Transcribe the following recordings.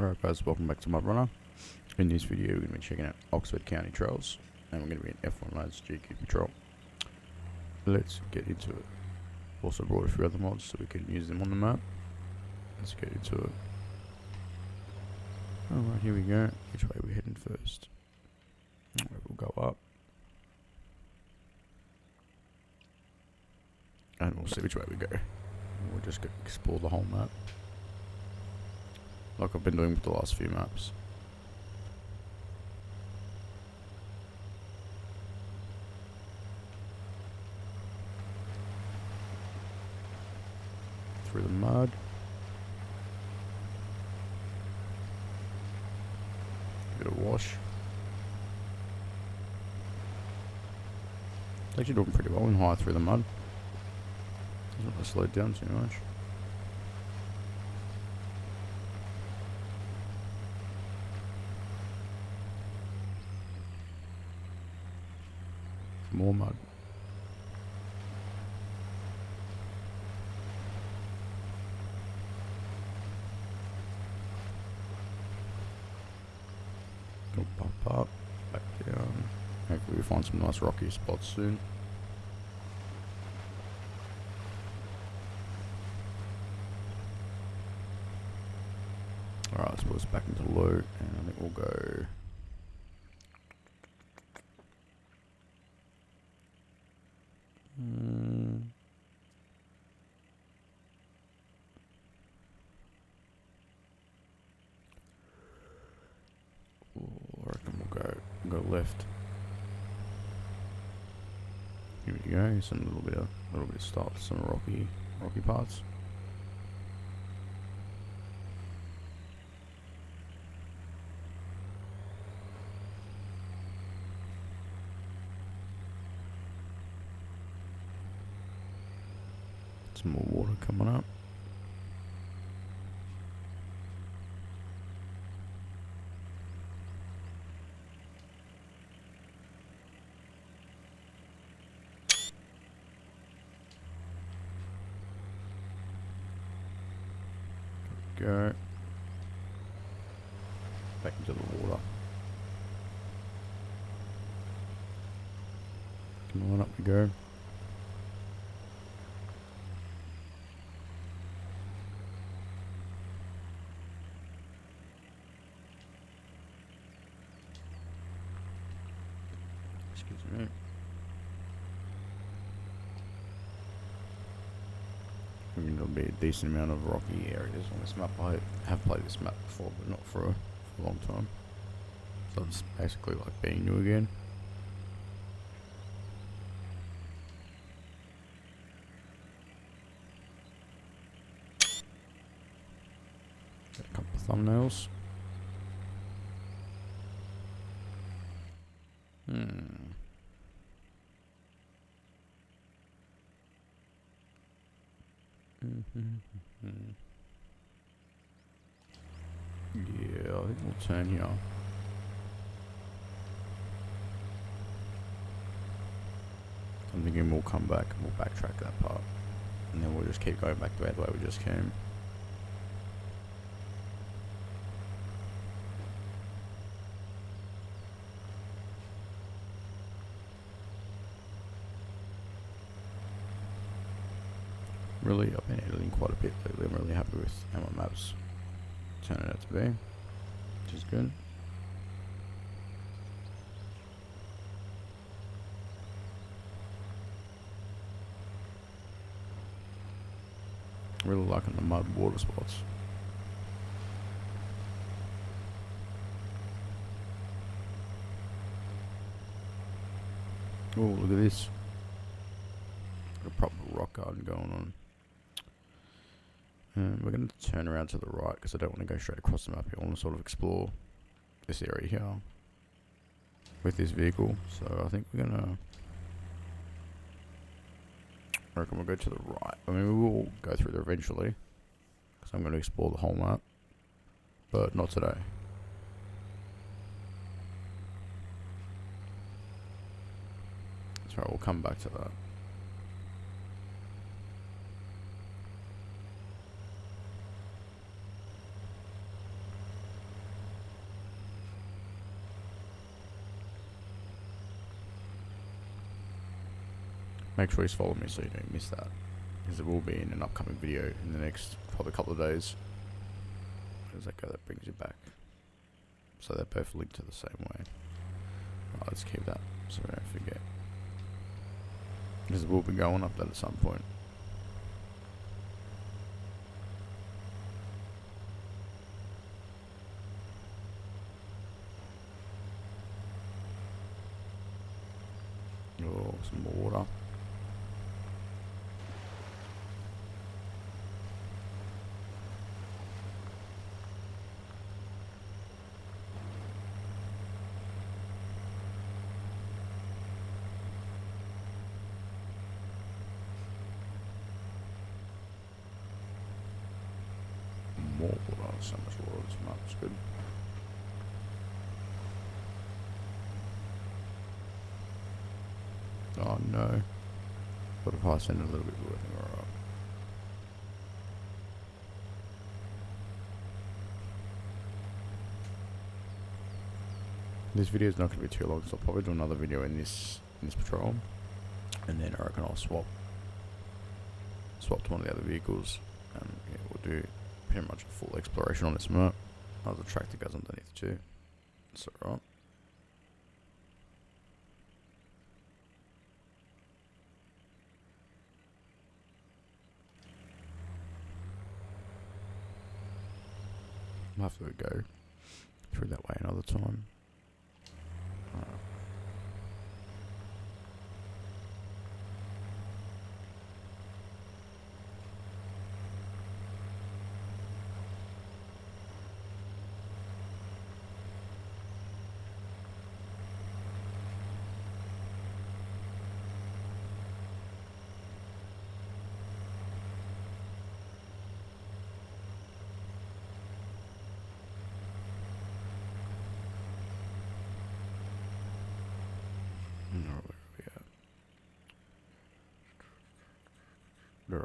Alright guys, welcome back to Mudrunner. In this video we're going to be checking out Oxford County trails, and we're going to be in F1 Lads GQ Patrol. Let's get into it. Also brought a few other mods so we can use them on the map. Let's get into it. Alright, here we go. Which way are we heading first? Alright, we'll go up. And we'll see which way we go. We'll just go explore the whole map, like I've been doing with the last few maps. Through the mud. Give it a wash. It's actually doing pretty well in high through the mud. Doesn't really slow down too much. More mud. Go pop up, back down. Hopefully we find some nice rocky spots soon. Alright, let's put us back into low, and I think we'll go. I reckon we'll go left. Here we go. Some little bit of start, some rocky parts. Some more water coming up. Go back into the water. Come on, up we go. Excuse me. There'll be a decent amount of rocky areas on this map. I have played this map before, but not for a long time. So it's basically like being new again. Got a couple of thumbnails. Yeah, I think we'll turn here. I'm thinking we'll come back and we'll backtrack that part, and then we'll just keep going back the way we just came. Really, I've been editing quite a bit lately. I'm really happy with how my maps turn it out to be, which is good. Really liking the mud water spots. Oh, look at this. Got a proper rock garden going on. We're going to turn around to the right because I don't want to go straight across the map here. I want to sort of explore this area here with this vehicle. So I think we're going to... I reckon we'll go to the right. I mean, we will go through there eventually because I'm going to explore the whole map, but not today. That's right, we'll come back to that. make sure you follow me so you don't miss that, because it will be in an upcoming video in the next probably couple of days. As that go, that brings you back. So they're both linked to the same way. Right, let's keep that so we don't forget. Because it will be going up that at some point. Oh, some more water. More water, so much water, it's good. Oh no. But if I send a little bit of working alright. This video is not going to be too long, so I'll probably do another video in this patrol, and then I reckon I'll swap to one of the other vehicles, and yeah, we'll do pretty much a full exploration on this map. Oh, the tractor goes underneath too. That's alright. I'll have to go through that way another time.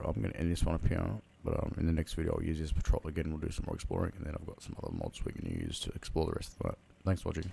I'm going to end this one up here, but in the next video I'll use this patrol again, we'll do some more exploring, and then I've got some other mods we can use to explore the rest of the map. Thanks for watching.